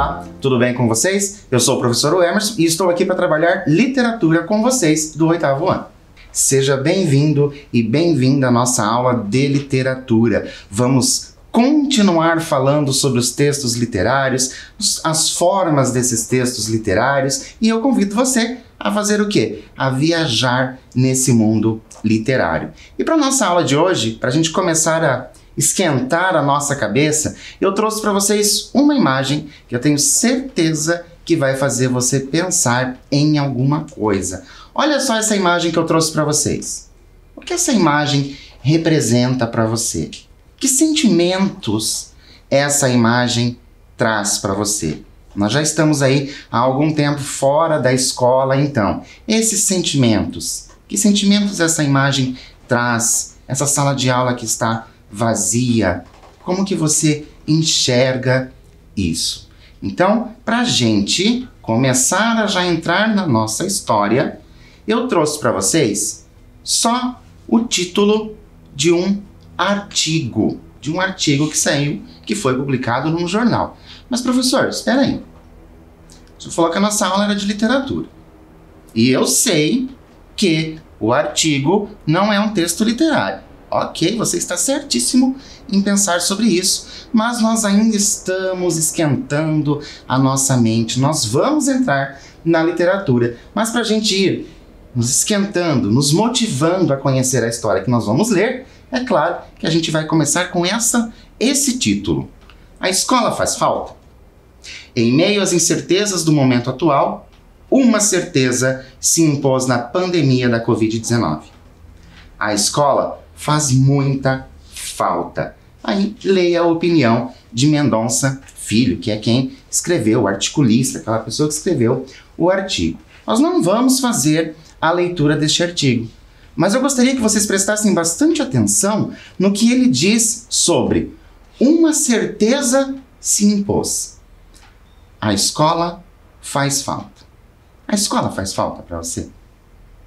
Olá, tudo bem com vocês? Eu sou o professor Emerson e estou aqui para trabalhar literatura com vocês do 8º ano. Seja bem-vindo e bem-vinda à nossa aula de literatura. Vamos continuar falando sobre os textos literários, as formas desses textos literários, e eu convido você a fazer o quê? A viajar nesse mundo literário. E para a nossa aula de hoje, para a gente começar a esquentar a nossa cabeça, eu trouxe para vocês uma imagem que eu tenho certeza que vai fazer você pensar em alguma coisa. Olha só essa imagem que eu trouxe para vocês. O que essa imagem representa para você? Que sentimentos essa imagem traz para você? Nós já estamos aí há algum tempo fora da escola, então, esses sentimentos, que sentimentos essa imagem traz? Essa sala de aula que está vazia, como que você enxerga isso? Então, para a gente começar a já entrar na nossa história, eu trouxe para vocês só o título de um artigo que saiu, que foi publicado num jornal. Mas, professor, espera aí. Você falou que a nossa aula era de literatura. E eu sei que o artigo não é um texto literário. Ok, você está certíssimo em pensar sobre isso, mas nós ainda estamos esquentando a nossa mente. Nós vamos entrar na literatura, mas para a gente ir nos esquentando, nos motivando a conhecer a história que nós vamos ler, é claro que a gente vai começar com esse título. A escola faz falta? Em meio às incertezas do momento atual, uma certeza se impôs na pandemia da Covid-19. A escola faz muita falta. Aí leia a opinião de Mendonça Filho, que é quem escreveu, o articulista, aquela pessoa que escreveu o artigo. Nós não vamos fazer a leitura deste artigo, mas eu gostaria que vocês prestassem bastante atenção no que ele diz sobre uma certeza se impôs. A escola faz falta. A escola faz falta para você?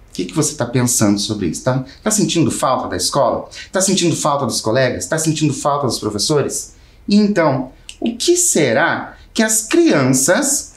O que você está pensando sobre isso? Tá sentindo falta da escola? Está sentindo falta dos colegas? Está sentindo falta dos professores? E então, o que será que as crianças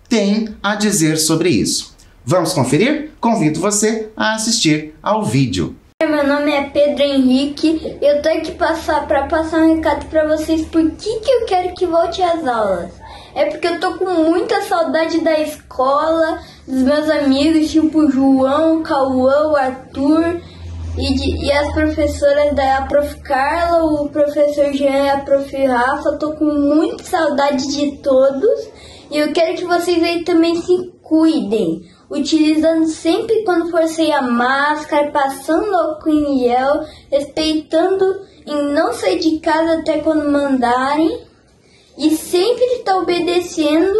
têm a dizer sobre isso? Vamos conferir? Convido você a assistir ao vídeo. Meu nome é Pedro Henrique. Eu tô aqui para passar um recado para vocês. Por que eu quero que volte às aulas? É porque eu tô com muita saudade da escola, dos meus amigos, tipo João, Cauã, o Arthur e as professoras da Prof. Carla, o professor Jean e a Prof. Rafa. Eu tô com muita saudade de todos e eu quero que vocês aí também se cuidem, utilizando sempre quando for sair a máscara, passando álcool em gel, respeitando em não sair de casa até quando mandarem. E sempre está obedecendo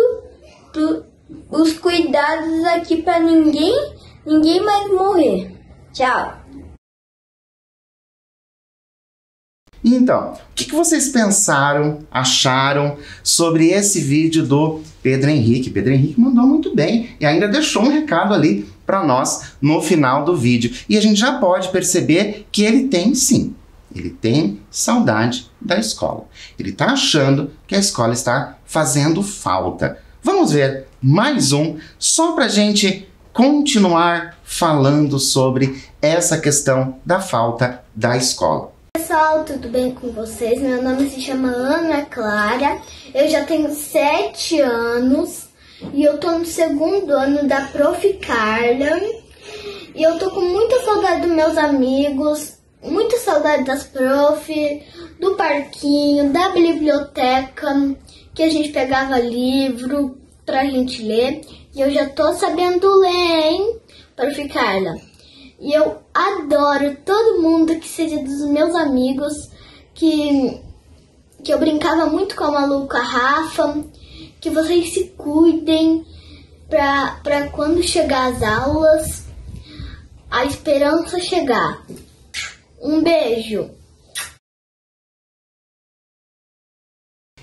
os cuidados aqui para ninguém mais morrer. Tchau! Então, o que vocês pensaram, acharam sobre esse vídeo do Pedro Henrique? Pedro Henrique mandou muito bem e ainda deixou um recado ali para nós no final do vídeo. E a gente já pode perceber que ele tem sim. Ele tem saudade da escola. Ele está achando que a escola está fazendo falta. Vamos ver mais um, só para a gente continuar falando sobre essa questão da falta da escola. Pessoal, tudo bem com vocês? Meu nome se chama Ana Clara. Eu já tenho 7 anos e eu tô no 2º ano da Prof. Carla. E eu tô com muita saudade dos meus amigos. Muita saudade das prof, do parquinho, da biblioteca, que a gente pegava livro pra gente ler. E eu já tô sabendo ler, hein, Prof. Carla. E eu adoro todo mundo que seja dos meus amigos, que eu brincava muito com a maluca Rafa, que vocês se cuidem pra quando chegar as aulas, a esperança chegar. Um beijo!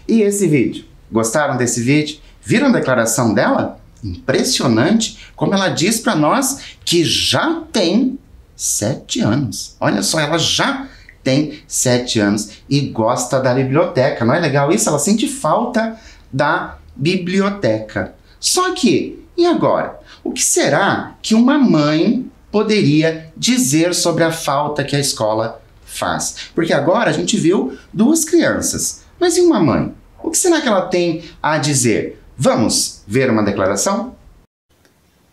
E esse vídeo? Gostaram desse vídeo? Viram a declaração dela? Impressionante como ela diz para nós que já tem 7 anos. Olha só, ela já tem 7 anos e gosta da biblioteca. Não é legal isso? Ela sente falta da biblioteca. Só que, e agora? O que será que uma mãe poderia dizer sobre a falta que a escola faz? Porque agora a gente viu duas crianças, mas e uma mãe? O que será que ela tem a dizer? Vamos ver uma declaração?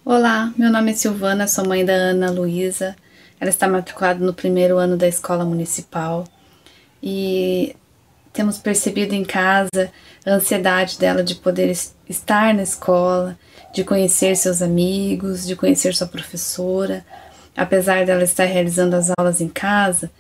Olá, meu nome é Silvana, sou mãe da Ana Luísa. Ela está matriculada no 1º ano da escola municipal e temos percebido em casa a ansiedade dela de poder estar na escola, de conhecer seus amigos, de conhecer sua professora. Apesar dela estar realizando as aulas em casa,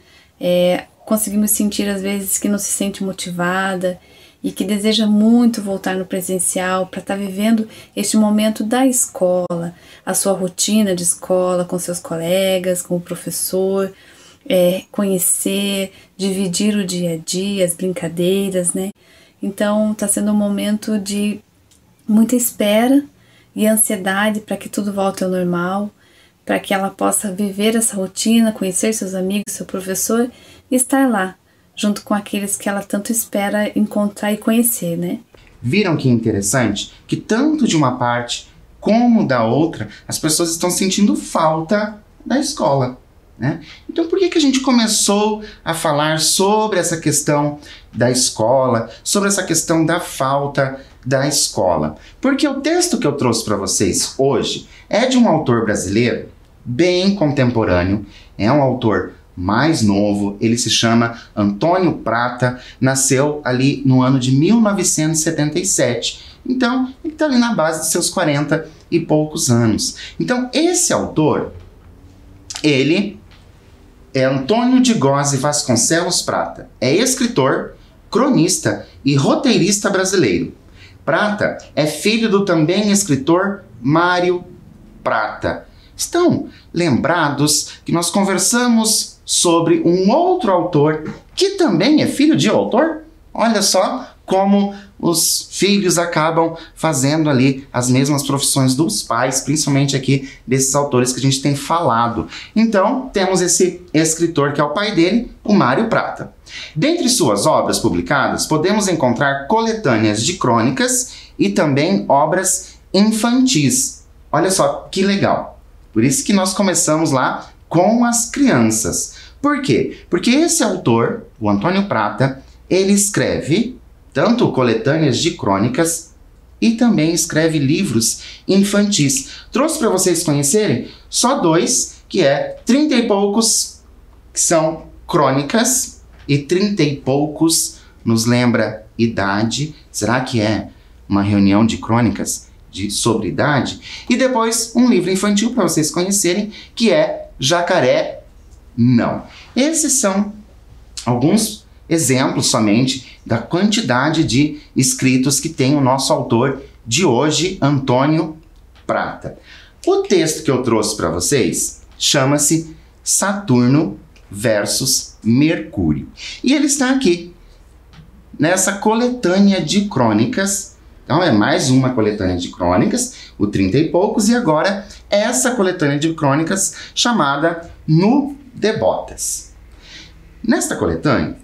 conseguimos sentir às vezes que não se sente motivada e que deseja muito voltar no presencial para estar vivendo este momento da escola, a sua rotina de escola com seus colegas, com o professor, conhecer, dividir o dia a dia, as brincadeiras, né? Então está sendo um momento de muita espera e ansiedade para que tudo volte ao normal, para que ela possa viver essa rotina, conhecer seus amigos, seu professor e estar lá, junto com aqueles que ela tanto espera encontrar e conhecer, né? Viram que interessante? Que tanto de uma parte como da outra, as pessoas estão sentindo falta da escola, né? Então por que a gente começou a falar sobre essa questão da escola, sobre essa questão da falta da escola? Porque o texto que eu trouxe para vocês hoje é de um autor brasileiro bem contemporâneo, é um autor mais novo, ele se chama Antônio Prata, nasceu ali no ano de 1977. Então, ele está ali na base de seus 40 e poucos anos. Então, esse autor, ele é Antônio de Góes Vasconcelos Prata. É escritor, cronista e roteirista brasileiro. Prata é filho do também escritor Mário Prata. Estão lembrados que nós conversamos sobre um outro autor que também é filho de autor? Olha só como os filhos acabam fazendo ali as mesmas profissões dos pais, principalmente aqui desses autores que a gente tem falado. Então, temos esse escritor que é o pai dele, o Mário Prata. Dentre suas obras publicadas, podemos encontrar coletâneas de crônicas e também obras infantis. Olha só que legal. Por isso que nós começamos lá com as crianças. Por quê? Porque esse autor, o Antônio Prata, ele escreve tanto coletâneas de crônicas e também escreve livros infantis. Trouxe para vocês conhecerem só dois, que é 30 e poucos, que são crônicas, e 30 e poucos nos lembra idade. Será que é uma reunião de crônicas sobre idade? E depois um livro infantil para vocês conhecerem, que é Jacaré Não. Esses são alguns exemplos somente da quantidade de escritos que tem o nosso autor de hoje, Antônio Prata. O texto que eu trouxe para vocês chama-se Saturno versus Mercúrio. E ele está aqui, nessa coletânea de crônicas. Então é mais uma coletânea de crônicas, o 30 e poucos, e agora essa coletânea de crônicas chamada No Debotas. Nesta coletânea,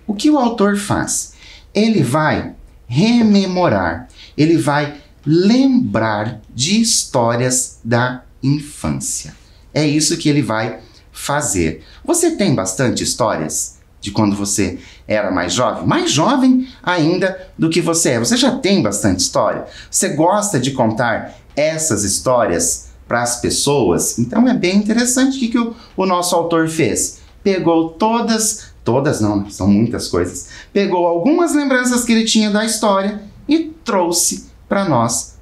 o que o autor faz? Ele vai rememorar, ele vai lembrar de histórias da infância. É isso que ele vai fazer. Você tem bastante histórias de quando você era mais jovem ainda do que você é. Você já tem bastante história? Você gosta de contar essas histórias para as pessoas? Então é bem interessante o que o nosso autor fez. Pegou todas não, são muitas coisas. Pegou algumas lembranças que ele tinha da história e trouxe para nós,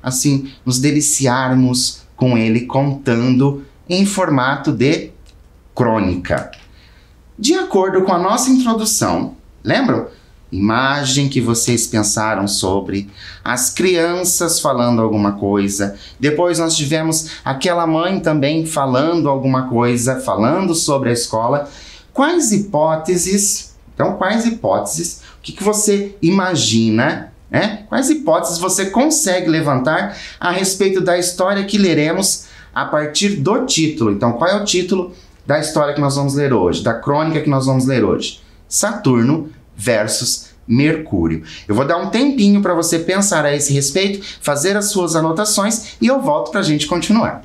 assim, nos deliciarmos com ele contando em formato de crônica. De acordo com a nossa introdução, lembram? Imagem que vocês pensaram sobre as crianças falando alguma coisa. Depois nós tivemos aquela mãe também falando alguma coisa, falando sobre a escola. Quais hipóteses? Então, quais hipóteses? O que você imagina? Quais hipóteses você consegue levantar a respeito da história que leremos a partir do título? Então, qual é o título da história que nós vamos ler hoje, da crônica que nós vamos ler hoje? Saturno versus Mercúrio. Eu vou dar um tempinho para você pensar a esse respeito, fazer as suas anotações e eu volto para a gente continuar.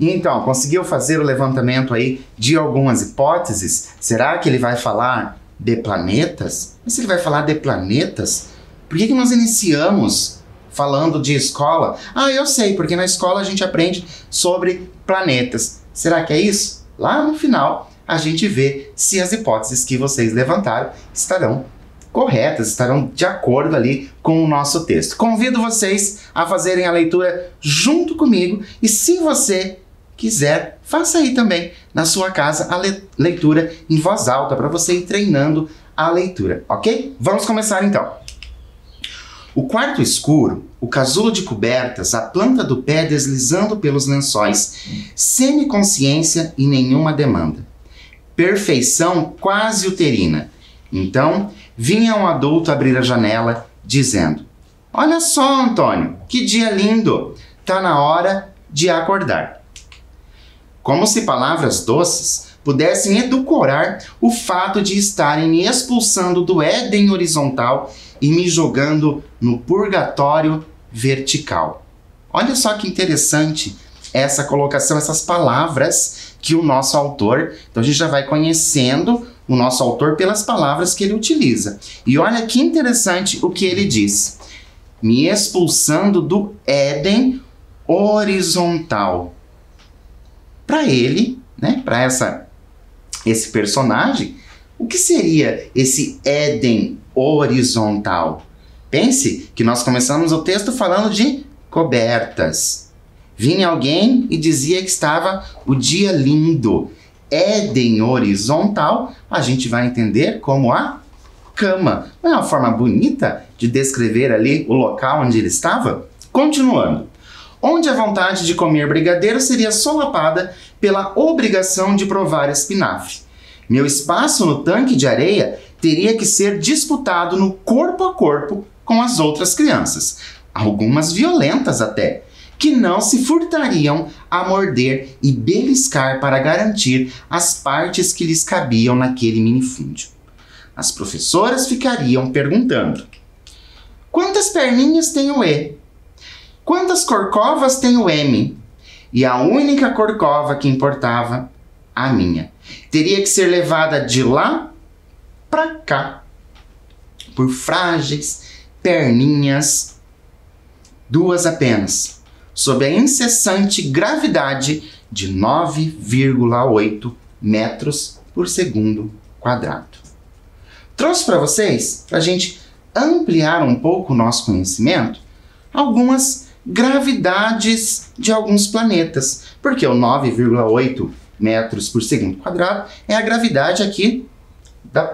E então, conseguiu fazer o levantamento aí de algumas hipóteses? Será que ele vai falar de planetas? Mas se ele vai falar de planetas, por que nós iniciamos falando de escola? Ah, eu sei, porque na escola a gente aprende sobre planetas. Será que é isso? Lá no final, a gente vê se as hipóteses que vocês levantaram estarão corretas, estarão de acordo ali com o nosso texto. Convido vocês a fazerem a leitura junto comigo e se você quiser, faça aí também na sua casa a leitura em voz alta para você ir treinando a leitura, ok? Vamos começar então. O quarto escuro, o casulo de cobertas, a planta do pé deslizando pelos lençóis, semiconsciência e nenhuma demanda. Perfeição quase uterina. Então, vinha um adulto abrir a janela, dizendo: "Olha só, Antônio, que dia lindo! Tá na hora de acordar." Como se palavras doces pudessem edulcorar o fato de estarem me expulsando do Éden horizontal e me jogando no purgatório vertical. Olha só que interessante essa colocação, essas palavras que o nosso autor... Então a gente já vai conhecendo o nosso autor pelas palavras que ele utiliza. E olha que interessante o que ele diz. Me expulsando do Éden horizontal. Para ele, né, para esse personagem, o que seria esse Éden horizontal? Pense que nós começamos o texto falando de cobertas. Vinha alguém e dizia que estava o dia lindo. Éden horizontal, a gente vai entender como a cama. Não é uma forma bonita de descrever ali o local onde ele estava? Continuando. Onde a vontade de comer brigadeiro seria solapada pela obrigação de provar espinafre. Meu espaço no tanque de areia teria que ser disputado no corpo a corpo com as outras crianças, algumas violentas até, que não se furtariam a morder e beliscar para garantir as partes que lhes cabiam naquele minifúndio. As professoras ficariam perguntando: quantas perninhas tem o E? Quantas corcovas tem o M? E a única corcova que importava, a minha, teria que ser levada de lá para cá, por frágeis perninhas, duas apenas, sob a incessante gravidade de 9,8 metros por segundo quadrado. trouxe para vocês, para a gente ampliar um pouco o nosso conhecimento, algumas gravidades de alguns planetas. Porque o 9,8 metros por segundo quadrado é a gravidade aqui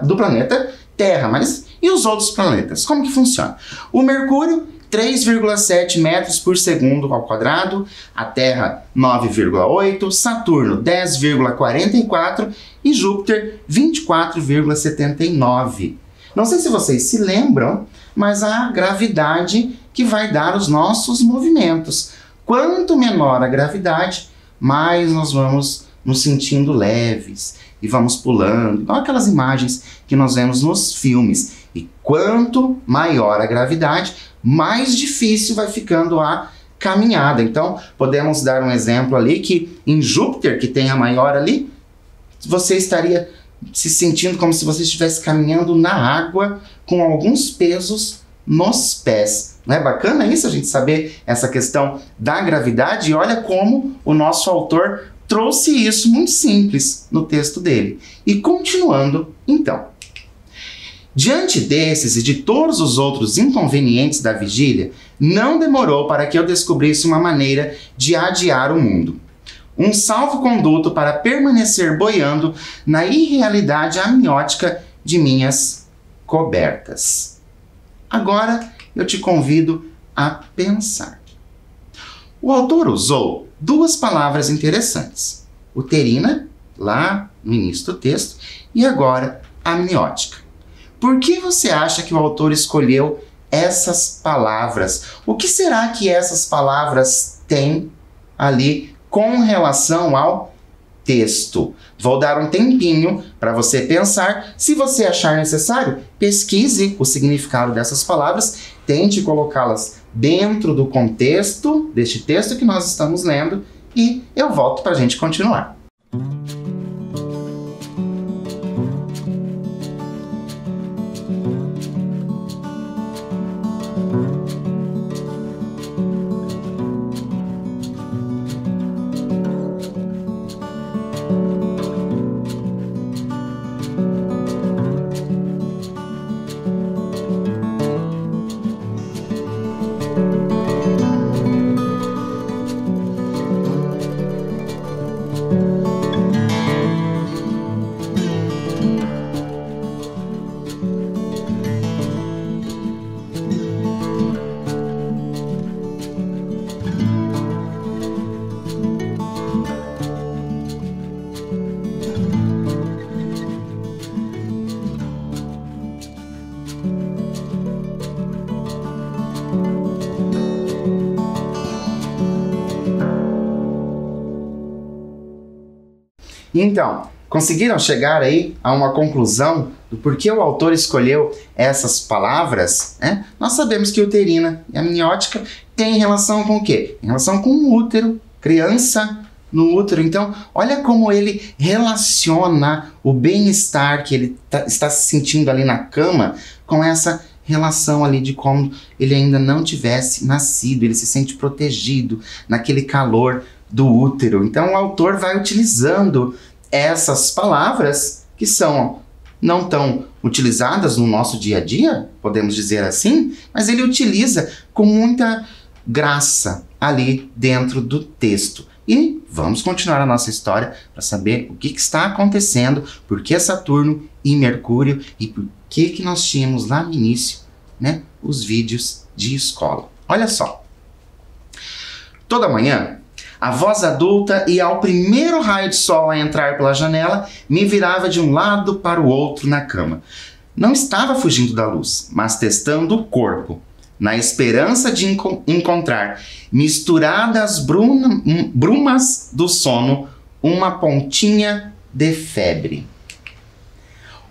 do planeta Terra. Mas e os outros planetas? Como que funciona? O Mercúrio, 3,7 metros por segundo ao quadrado, a Terra 9,8, Saturno 10,44 e Júpiter 24,79. Não sei se vocês se lembram, mas a gravidade que vai dar os nossos movimentos. Quanto menor a gravidade, mais nós vamos nos sentindo leves e vamos pulando, igual aquelas imagens que nós vemos nos filmes. E quanto maior a gravidade, mais difícil vai ficando a caminhada. Então, podemos dar um exemplo ali que em Júpiter, que tem a maior ali, você estaria se sentindo como se você estivesse caminhando na água com alguns pesos nos pés. Não é bacana isso, a gente saber essa questão da gravidade? E olha como o nosso autor trouxe isso muito simples no texto dele. E continuando, então. Diante desses e de todos os outros inconvenientes da vigília, não demorou para que eu descobrisse uma maneira de adiar o mundo. Um salvo-conduto para permanecer boiando na irrealidade amniótica de minhas cobertas. Agora eu te convido a pensar. O autor usou duas palavras interessantes. Uterina, lá no início do texto, e agora amniótica. Por que você acha que o autor escolheu essas palavras? O que será que essas palavras têm ali com relação ao texto? Vou dar um tempinho para você pensar. Se você achar necessário, pesquise o significado dessas palavras, tente colocá-las dentro do contexto deste texto que nós estamos lendo e eu volto para a gente continuar. Então, conseguiram chegar aí a uma conclusão do porquê o autor escolheu essas palavras, né? Nós sabemos que uterina e amniótica tem relação com o quê? Em relação com o útero, criança no útero. Então, olha como ele relaciona o bem-estar que ele está se sentindo ali na cama com essa relação ali de como ele ainda não tivesse nascido, ele se sente protegido naquele calor do útero. Então o autor vai utilizando essas palavras que são não tão utilizadas no nosso dia a dia, podemos dizer assim, mas ele utiliza com muita graça ali dentro do texto. E vamos continuar a nossa história para saber o que está acontecendo, por que Saturno e Mercúrio e por que nós tínhamos lá no início, né, os vídeos de escola. Olha só. Toda manhã, a voz adulta e ao primeiro raio de sol a entrar pela janela, me virava de um lado para o outro na cama. Não estava fugindo da luz, mas testando o corpo, na esperança de encontrar, misturada às brumas do sono, uma pontinha de febre.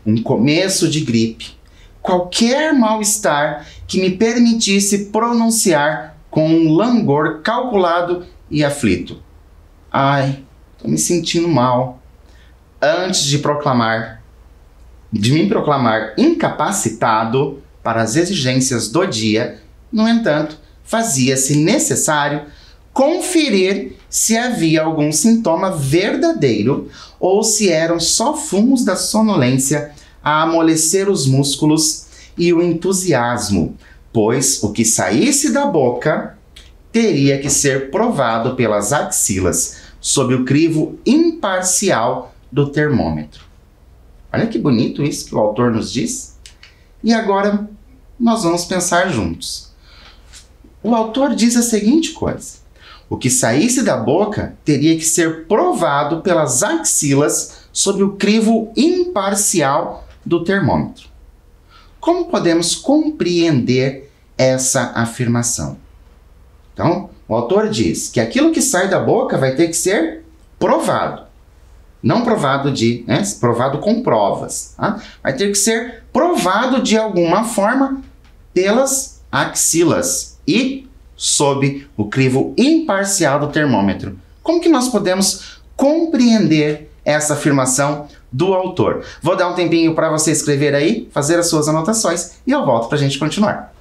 Um começo de gripe, qualquer mal-estar que me permitisse pronunciar com um langor calculado e aflito. Ai, tô me sentindo mal. Antes de me proclamar incapacitado para as exigências do dia, no entanto, fazia-se necessário conferir se havia algum sintoma verdadeiro ou se eram só fumos da sonolência a amolecer os músculos e o entusiasmo, pois o que saísse da boca teria que ser provado pelas axilas, sob o crivo imparcial do termômetro. Olha que bonito isso que o autor nos diz. E agora nós vamos pensar juntos. O autor diz a seguinte coisa: o que saísse da boca teria que ser provado pelas axilas sob o crivo imparcial do termômetro. Como podemos compreender essa afirmação? Então, o autor diz que aquilo que sai da boca vai ter que ser provado. Não provado provado com provas. Tá? Vai ter que ser provado de alguma forma pelas axilas e sob o crivo imparcial do termômetro. Como que nós podemos compreender essa afirmação do autor? Vou dar um tempinho para você escrever aí, fazer as suas anotações e eu volto para a gente continuar.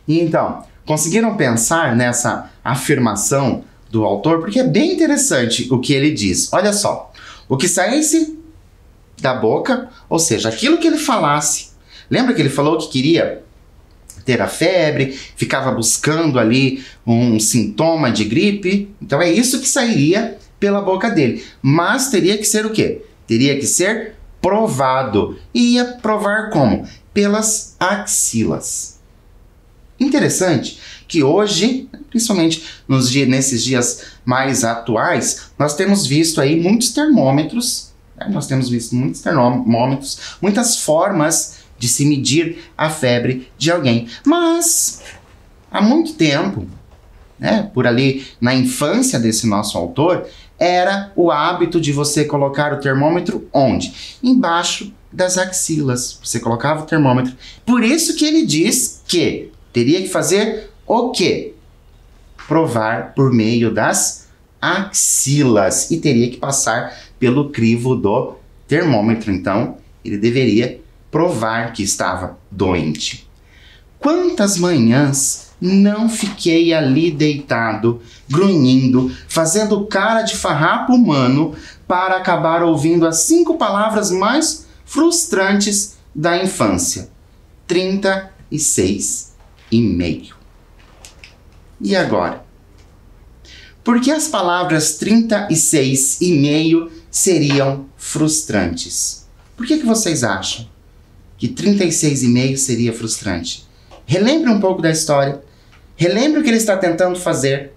E então, conseguiram pensar nessa afirmação do autor? Porque é bem interessante o que ele diz. Olha só, o que saísse da boca, ou seja, aquilo que ele falasse. Lembra que ele falou que queria ter a febre, ficava buscando ali um sintoma de gripe? Então é isso que sairia pela boca dele. Mas teria que ser o quê? Teria que ser provado. E ia provar como? Pelas axilas. Interessante que hoje, principalmente nesses dias mais atuais, nós temos visto aí muitos termômetros, muitas formas de se medir a febre de alguém. Mas, há muito tempo, por ali na infância desse nosso autor, era o hábito de você colocar o termômetro onde? Embaixo das axilas. Você colocava o termômetro. Por isso que ele diz que teria que fazer o quê? Provar por meio das axilas. E teria que passar pelo crivo do termômetro. Então, ele deveria provar que estava doente. Quantas manhãs não fiquei ali deitado, grunhindo, fazendo cara de farrapo humano para acabar ouvindo as 5 palavras mais frustrantes da infância. 36,5. E agora? Por que as palavras 36,5 seriam frustrantes? Por que vocês acham que 36,5 seria frustrante? Relembre um pouco da história. Relembre o que ele está tentando fazer,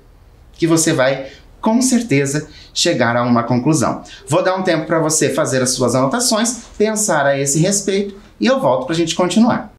que você vai, com certeza, chegar a uma conclusão. Vou dar um tempo para você fazer as suas anotações, pensar a esse respeito e eu volto para a gente continuar.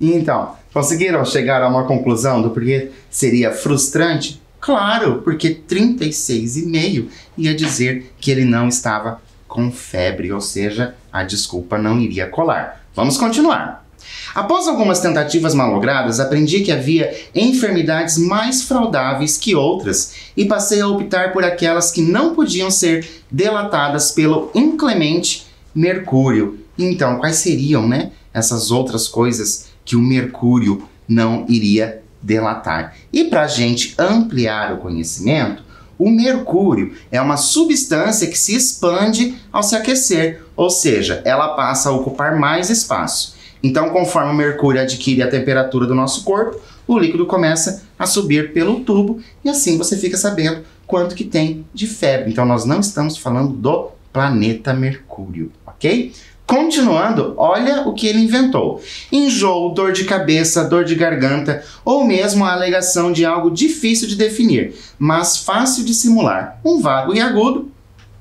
Então, conseguiram chegar a uma conclusão do porquê seria frustrante? Claro, porque 36,5 ia dizer que ele não estava com febre, ou seja, a desculpa não iria colar. Vamos continuar. Após algumas tentativas malogradas, aprendi que havia enfermidades mais fraudáveis que outras e passei a optar por aquelas que não podiam ser delatadas pelo inclemente mercúrio. Então, quais seriam, essas outras coisas que o mercúrio não iria delatar? E para a gente ampliar o conhecimento, o mercúrio é uma substância que se expande ao se aquecer, ou seja, ela passa a ocupar mais espaço. Então, conforme o mercúrio adquire a temperatura do nosso corpo, o líquido começa a subir pelo tubo e assim você fica sabendo quanto que tem de febre. Então, nós não estamos falando do planeta Mercúrio, ok? Continuando, olha o que ele inventou. Enjoo, dor de cabeça, dor de garganta ou mesmo a alegação de algo difícil de definir, mas fácil de simular. Um vago e agudo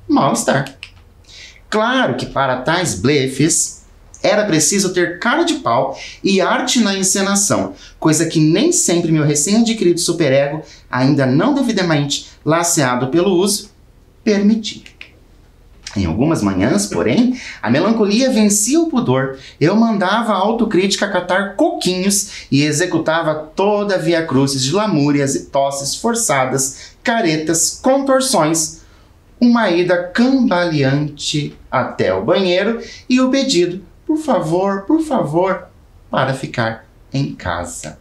mal-estar. Claro que para tais blefes era preciso ter cara de pau e arte na encenação, coisa que nem sempre meu recém-adquirido superego, ainda não devidamente laceado pelo uso, permitia. Em algumas manhãs, porém, a melancolia vencia o pudor. Eu mandava a autocrítica catar coquinhos e executava toda a via-crucis de lamúrias e tosses forçadas, caretas, contorções, uma ida cambaleante até o banheiro e o pedido, por favor, para ficar em casa.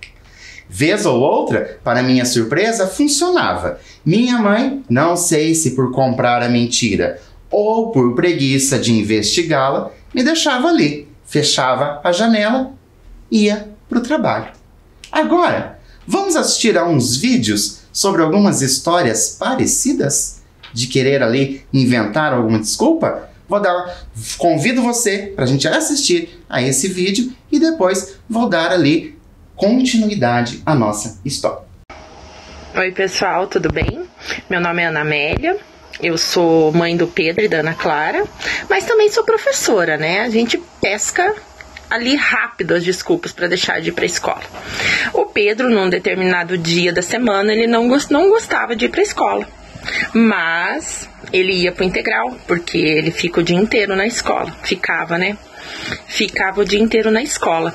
Vez ou outra, para minha surpresa, funcionava. Minha mãe, não sei se por comprar a mentira ou por preguiça de investigá-la, me deixava ali, fechava a janela e ia para o trabalho. Agora, vamos assistir a uns vídeos sobre algumas histórias parecidas? De querer ali inventar alguma desculpa? Convido você para a gente assistir a esse vídeo e depois vou dar ali continuidade à nossa história. Oi pessoal, tudo bem? Meu nome é Ana Amélia. Eu sou mãe do Pedro e da Ana Clara, mas também sou professora, né? A gente pesca ali rápido as desculpas para deixar de ir para a escola. O Pedro, num determinado dia da semana, ele não gostava de ir para a escola, mas ele ia para o integral, porque ele fica o dia inteiro na escola. Ficava o dia inteiro na escola.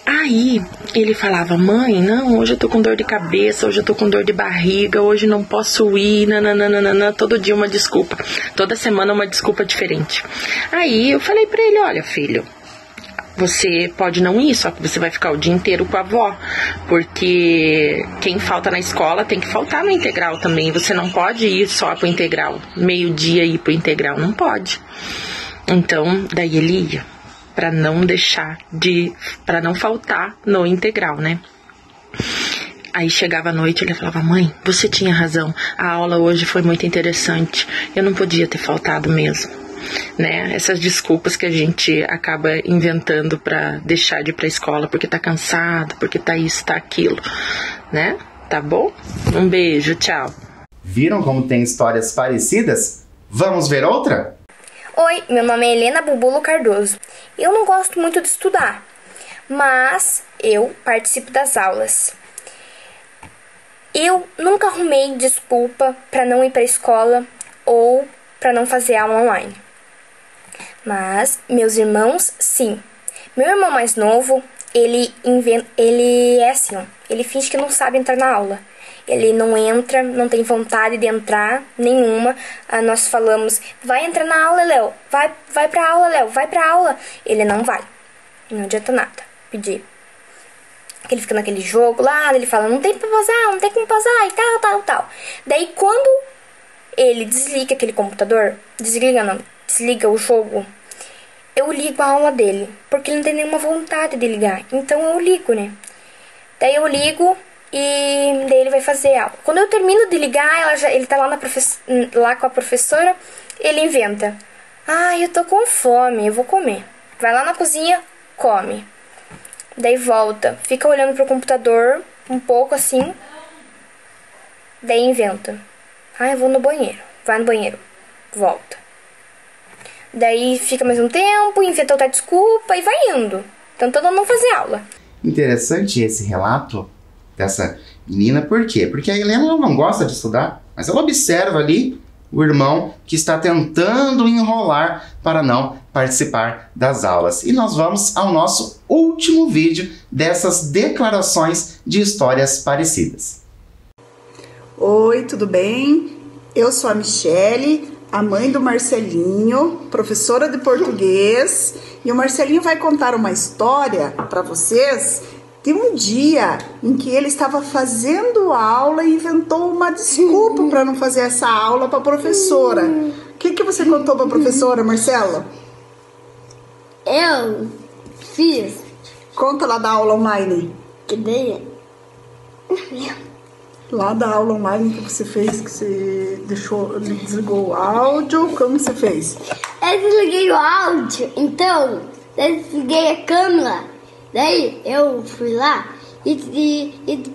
Aí ele falava: mãe, não, hoje eu tô com dor de cabeça, hoje eu tô com dor de barriga, hoje não posso ir, nananana, todo dia uma desculpa, toda semana uma desculpa diferente. Aí eu falei pra ele: olha filho, você pode não ir, só que você vai ficar o dia inteiro com a avó, porque quem falta na escola tem que faltar no integral também. Você não pode ir só pro integral, meio-dia ir pro integral, não pode. Então, daí ele ia, para não faltar no integral, né? Aí chegava a noite, ele falava: mãe, você tinha razão, a aula hoje foi muito interessante, eu não podia ter faltado mesmo, né? Essas desculpas que a gente acaba inventando para deixar de ir pra escola, porque tá cansado, porque tá isso, tá aquilo, né? Tá bom? Um beijo, tchau. Viram como tem histórias parecidas? Vamos ver outra? Oi, meu nome é Helena Bubulo Cardoso. Eu não gosto muito de estudar, mas eu participo das aulas. Eu nunca arrumei desculpa para não ir para a escola ou para não fazer aula online. Mas meus irmãos, sim. Meu irmão mais novo, ele é assim, ó, ele finge que não sabe entrar na aula. Ele não entra, não tem vontade de entrar nenhuma. Nós falamos: vai entrar na aula, Léo. Vai pra aula, Léo. Vai pra aula. Ele não vai. Não adianta nada pedir. Ele fica naquele jogo lá, ele fala: não tem pra pausar, não tem como pausar e tal. Daí quando ele desliga aquele computador, desliga o jogo, eu ligo a aula dele, porque ele não tem nenhuma vontade de ligar. Então eu ligo, né? Daí eu ligo e daí ele vai fazer aula. Quando eu termino de ligar, ele tá lá com a professora, ele inventa: eu tô com fome, eu vou comer. Vai lá na cozinha, come. Daí volta, fica olhando pro computador um pouco assim. Daí inventa: eu vou no banheiro. Vai no banheiro, volta. Daí fica mais um tempo, inventa outra desculpa e vai indo, tentando não fazer aula. Interessante esse relato dessa menina, por quê? Porque a Helena ela não gosta de estudar, mas ela observa ali o irmão que está tentando enrolar para não participar das aulas. E nós vamos ao nosso último vídeo dessas declarações de histórias parecidas. Oi, tudo bem? Eu sou a Michele, a mãe do Marcelinho, professora de português, e o Marcelinho vai contar uma história para vocês de um dia em que ele estava fazendo aula e inventou uma desculpa para não fazer essa aula para a professora. O que você contou para a professora, Marcelo? Eu fiz. Conta lá da aula online. Que daí? Lá da aula online que você fez, que você desligou o áudio, como você fez? Eu desliguei o áudio, então eu desliguei a câmera. Daí eu fui lá e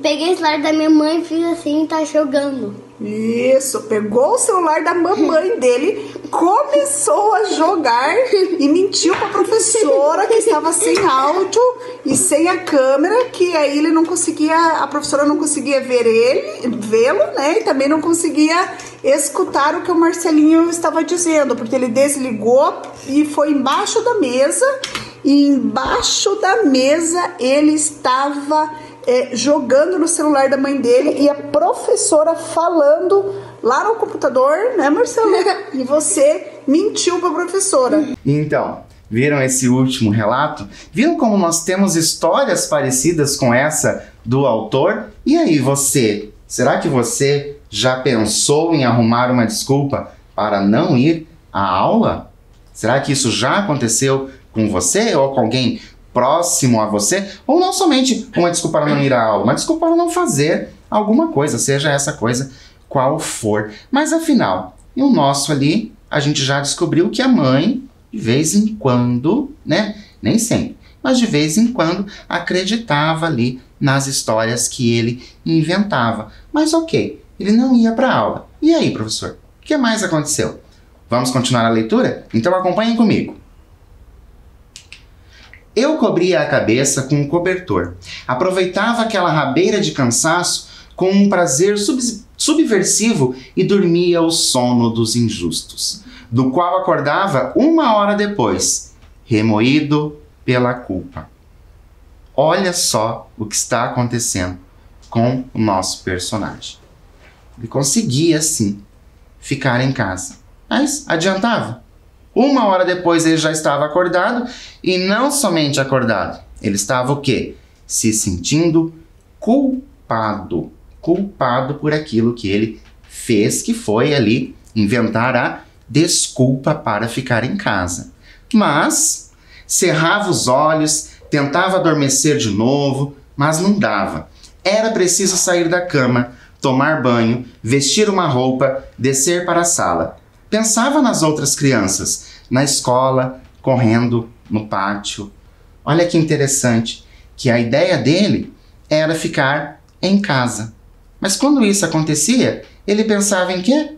peguei o celular da minha mãe e fiz assim, tá jogando. Isso, pegou o celular da mamãe dele, começou a jogar e mentiu pra professora que estava sem áudio e sem a câmera, que aí ele não conseguia, a professora não conseguia vê-lo, né? E também não conseguia escutar o que o Marcelinho estava dizendo, porque ele desligou e foi embaixo da mesa. E embaixo da mesa ele estava jogando no celular da mãe dele e a professora falando lá no computador, né, Marcelo? E você mentiu para a professora. Então, viram esse último relato? Viram como nós temos histórias parecidas com essa do autor? E aí você, será que você já pensou em arrumar uma desculpa para não ir à aula? Será que isso já aconteceu com você ou com alguém próximo a você? Ou não somente uma desculpa para não ir à aula, uma desculpa para não fazer alguma coisa, seja essa coisa qual for. Mas afinal, e o nosso ali, a gente já descobriu que a mãe, de vez em quando, né? Nem sempre, mas de vez em quando acreditava ali nas histórias que ele inventava. Mas ok, ele não ia para a aula. E aí, professor? O que mais aconteceu? Vamos continuar a leitura? Então acompanhem comigo. Eu cobria a cabeça com um cobertor. Aproveitava aquela rabeira de cansaço com um prazer subversivo e dormia o sono dos injustos, do qual acordava 1 hora depois, remoído pela culpa. Olha só o que está acontecendo com o nosso personagem. Ele conseguia, sim, ficar em casa. Mas adiantava. 1 hora depois ele já estava acordado e não somente acordado. Ele estava o quê? Se sentindo culpado. Culpado por aquilo que ele fez, que foi ali inventar a desculpa para ficar em casa. Mas cerrava os olhos, tentava adormecer de novo, mas não dava. Era preciso sair da cama, tomar banho, vestir uma roupa, descer para a sala. Pensava nas outras crianças, na escola, correndo no pátio. Olha que interessante, que a ideia dele era ficar em casa. Mas quando isso acontecia, ele pensava em quê?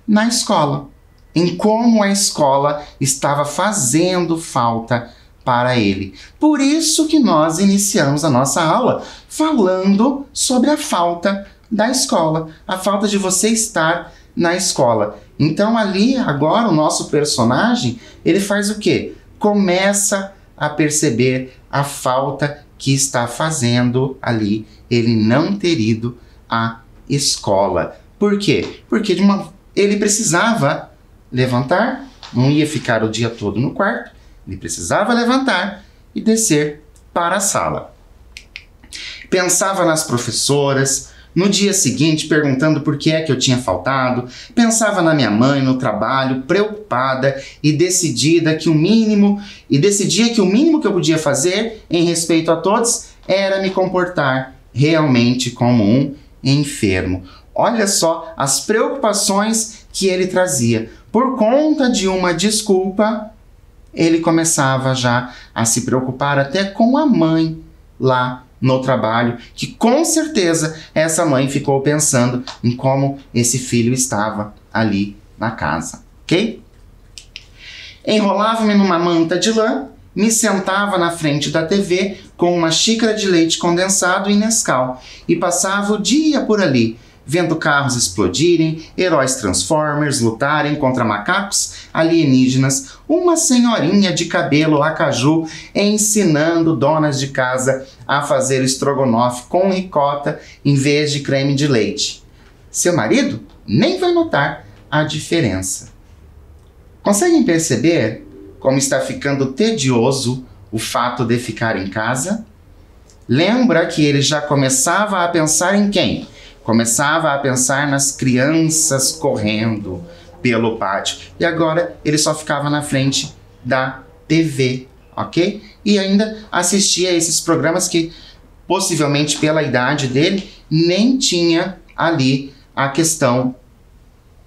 Na escola. Em como a escola estava fazendo falta para ele. Por isso que nós iniciamos a nossa aula falando sobre a falta da escola. A falta de você estar na escola. Então ali, agora, o nosso personagem, ele faz o quê? Começa a perceber a falta que está fazendo ali ele não ter ido à escola. Por quê? Porque ele precisava levantar, não ia ficar o dia todo no quarto, ele precisava levantar e descer para a sala. Pensava nas professoras, no dia seguinte, perguntando por que é que eu tinha faltado, pensava na minha mãe, no trabalho, preocupada e decidia que o mínimo que eu podia fazer em respeito a todos era me comportar realmente como um enfermo. Olha só as preocupações que ele trazia. Por conta de uma desculpa, ele começava já a se preocupar até com a mãe lá no trabalho, que com certeza essa mãe ficou pensando em como esse filho estava ali na casa, ok? Enrolava-me numa manta de lã me sentava na frente da TV com uma xícara de leite condensado e Nescau e passava o dia por ali, vendo carros explodirem, heróis Transformers lutarem contra macacos alienígenas, uma senhorinha de cabelo acaju ensinando donas de casa a fazer estrogonofe com ricota em vez de creme de leite. Seu marido nem vai notar a diferença. Conseguem perceber como está ficando tedioso o fato de ficar em casa? Lembra que ele já começava a pensar em quem? Começava a pensar nas crianças correndo pelo pátio. E agora ele só ficava na frente da TV, ok? E ainda assistia a esses programas que, possivelmente pela idade dele, nem tinha ali a questão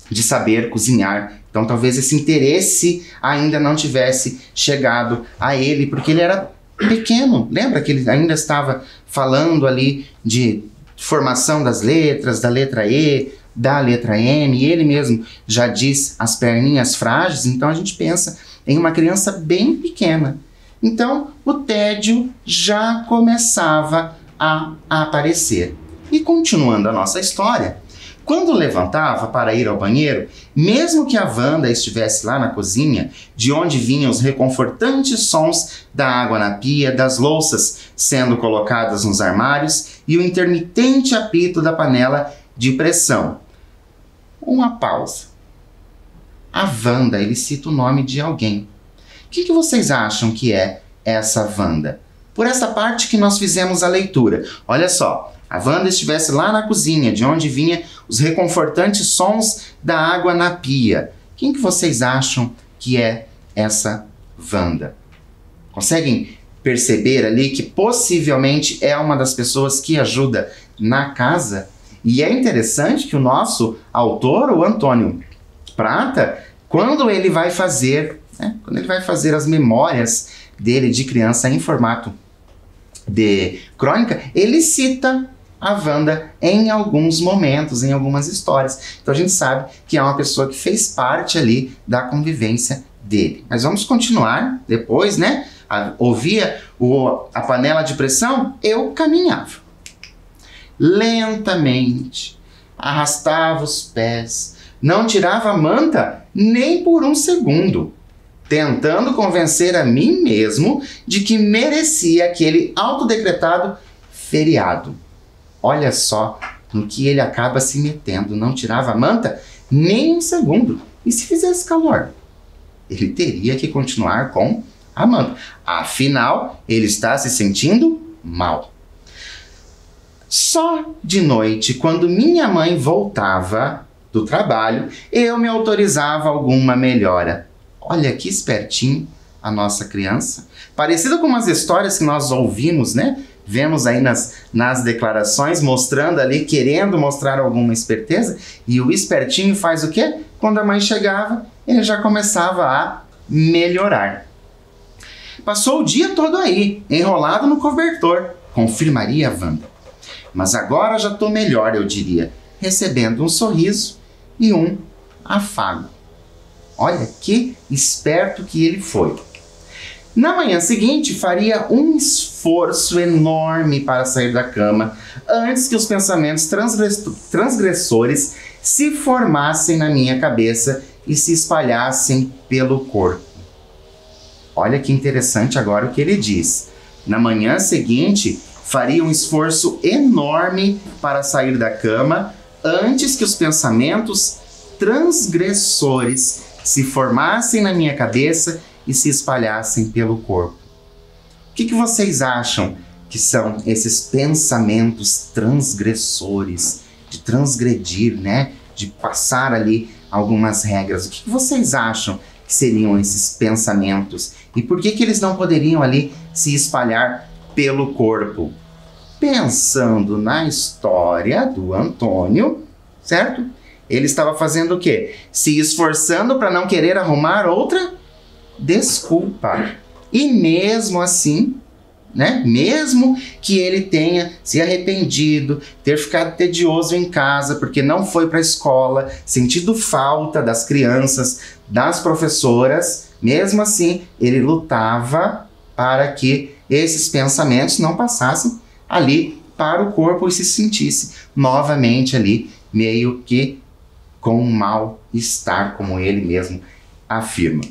de saber cozinhar. Então talvez esse interesse ainda não tivesse chegado a ele, porque ele era pequeno. Lembra que ele ainda estava falando ali de formação das letras, da letra E, da letra M, e ele mesmo já diz as perninhas frágeis, então a gente pensa em uma criança bem pequena. Então o tédio já começava a aparecer. E continuando a nossa história, quando levantava para ir ao banheiro, mesmo que a Wanda estivesse lá na cozinha, de onde vinham os reconfortantes sons da água na pia, das louças sendo colocadas nos armários e o intermitente apito da panela de pressão. Uma pausa. A Wanda, ele cita o nome de alguém. O que vocês acham que é essa Wanda? Por essa parte que nós fizemos a leitura. Olha só. A Wanda estivesse lá na cozinha, de onde vinha os reconfortantes sons da água na pia. Quem que vocês acham que é essa Wanda? Conseguem perceber ali que possivelmente é uma das pessoas que ajuda na casa? E é interessante que o nosso autor, o Antônio Prata, quando ele vai fazer as memórias dele de criança em formato de crônica, ele cita a Wanda em alguns momentos, em algumas histórias. Então a gente sabe que é uma pessoa que fez parte ali da convivência dele. Mas vamos continuar depois, né? Ouvia a panela de pressão, eu caminhava. Lentamente, arrastava os pés, não tirava a manta nem por um segundo, tentando convencer a mim mesmo de que merecia aquele autodecretado feriado. Olha só no que ele acaba se metendo. Não tirava a manta nem um segundo. E se fizesse calor? Ele teria que continuar com a manta. Afinal, ele está se sentindo mal. Só de noite, quando minha mãe voltava do trabalho, eu me autorizava alguma melhora. Olha que espertinho a nossa criança. Parecido com umas histórias que nós ouvimos, né? Vemos aí nas declarações, mostrando ali, querendo mostrar alguma esperteza. E o espertinho faz o quê? Quando a mãe chegava, ele já começava a melhorar. Passou o dia todo aí, enrolado no cobertor, confirmaria a Wanda. Mas agora já estou melhor, eu diria, recebendo um sorriso e um afago. Olha que esperto que ele foi. Na manhã seguinte, faria um esforço enorme para sair da cama antes que os pensamentos transgressores se formassem na minha cabeça e se espalhassem pelo corpo. Olha que interessante agora o que ele diz. Na manhã seguinte, faria um esforço enorme para sair da cama antes que os pensamentos transgressores se formassem na minha cabeça e se espalhassem pelo corpo. O que vocês acham que são esses pensamentos transgressores, de transgredir, né? De passar ali algumas regras? O que vocês acham que seriam esses pensamentos? E por que eles não poderiam ali se espalhar pelo corpo? Pensando na história do Antônio, certo? Ele estava fazendo o quê? Se esforçando para não querer arrumar outra desculpa. E mesmo assim, né? Mesmo que ele tenha se arrependido, ter ficado tedioso em casa porque não foi para a escola, sentido falta das crianças, das professoras, mesmo assim, ele lutava para que esses pensamentos não passassem ali para o corpo e se sentisse novamente ali, meio que com um mal-estar, como ele mesmo afirma.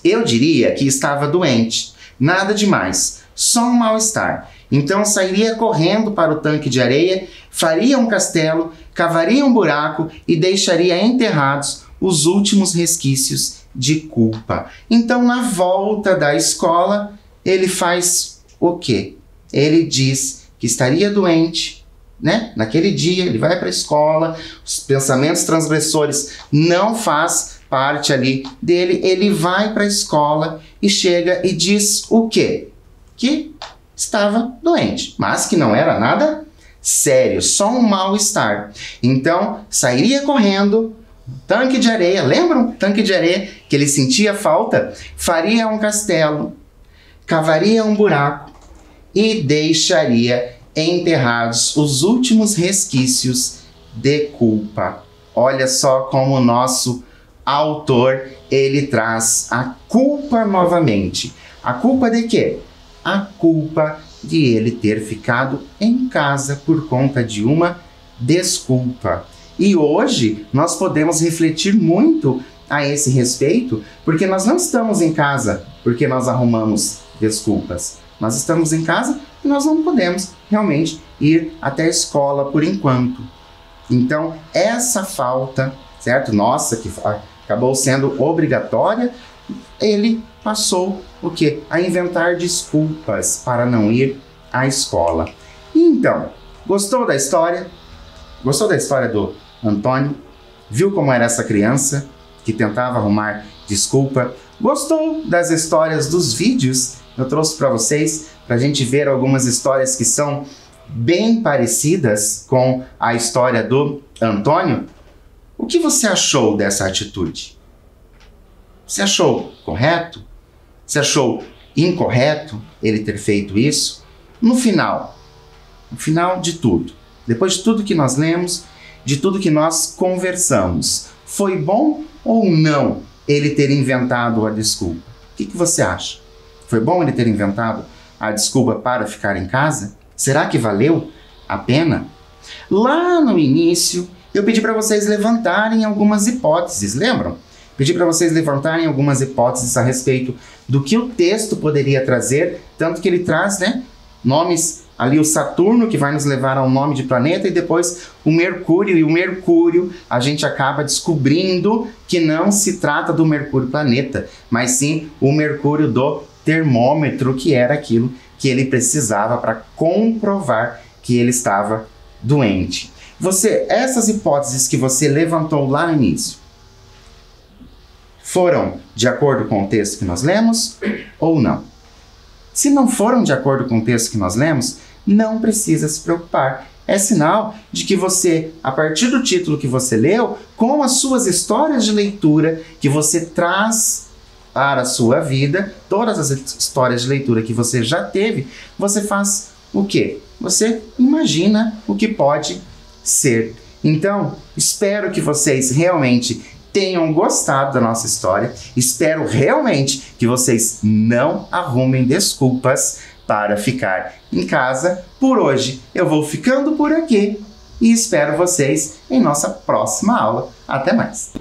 Eu diria que estava doente, nada demais, só um mal-estar. Então sairia correndo para o tanque de areia, faria um castelo, cavaria um buraco e deixaria enterrados os últimos resquícios de culpa. Então, na volta da escola, ele faz o quê? Ele diz que estaria doente, né? Naquele dia, ele vai para a escola, os pensamentos transgressores não faz parte ali dele, ele vai para a escola e chega e diz o quê? Que estava doente, mas que não era nada sério, só um mal-estar. Então, sairia correndo, tanque de areia, lembram? Tanque de areia, que ele sentia falta, faria um castelo, cavaria um buraco e deixaria enterrados os últimos resquícios de culpa. Olha só como o nosso autor, ele traz a culpa novamente. A culpa de quê? A culpa de ele ter ficado em casa por conta de uma desculpa. E hoje nós podemos refletir muito a esse respeito, porque nós não estamos em casa porque nós arrumamos desculpas. Nós estamos em casa e nós não podemos realmente ir até a escola por enquanto. Então, essa falta, certo? Nossa, que acabou sendo obrigatória, ele passou o quê? A inventar desculpas para não ir à escola. E então, gostou da história? Gostou da história do Antônio? Viu como era essa criança que tentava arrumar desculpa? Gostou das histórias dos vídeos? Eu trouxe para vocês, para a gente ver algumas histórias que são bem parecidas com a história do Antônio. O que você achou dessa atitude? Você achou correto? Você achou incorreto ele ter feito isso? No final de tudo, depois de tudo que nós lemos, de tudo que nós conversamos, foi bom ou não ele ter inventado a desculpa? O que você acha? Foi bom ele ter inventado a desculpa para ficar em casa? Será que valeu a pena? Lá no início, eu pedi para vocês levantarem algumas hipóteses, lembram? Pedi para vocês levantarem algumas hipóteses a respeito do que o texto poderia trazer, tanto que ele traz, né, nomes ali, o Saturno, que vai nos levar ao nome de planeta, e depois o Mercúrio. E o Mercúrio, a gente acaba descobrindo que não se trata do Mercúrio planeta, mas sim o Mercúrio do termômetro, que era aquilo que ele precisava para comprovar que ele estava doente. Essas hipóteses que você levantou lá no início, foram de acordo com o texto que nós lemos ou não? Se não foram de acordo com o texto que nós lemos, não precisa se preocupar. É sinal de que você, a partir do título que você leu, com as suas histórias de leitura que você traz para a sua vida, todas as histórias de leitura que você já teve, você faz o quê? Você imagina o que pode ser. Então, espero que vocês realmente tenham gostado da nossa história. Espero realmente que vocês não arrumem desculpas para ficar em casa. Por hoje eu vou ficando por aqui e espero vocês em nossa próxima aula. Até mais!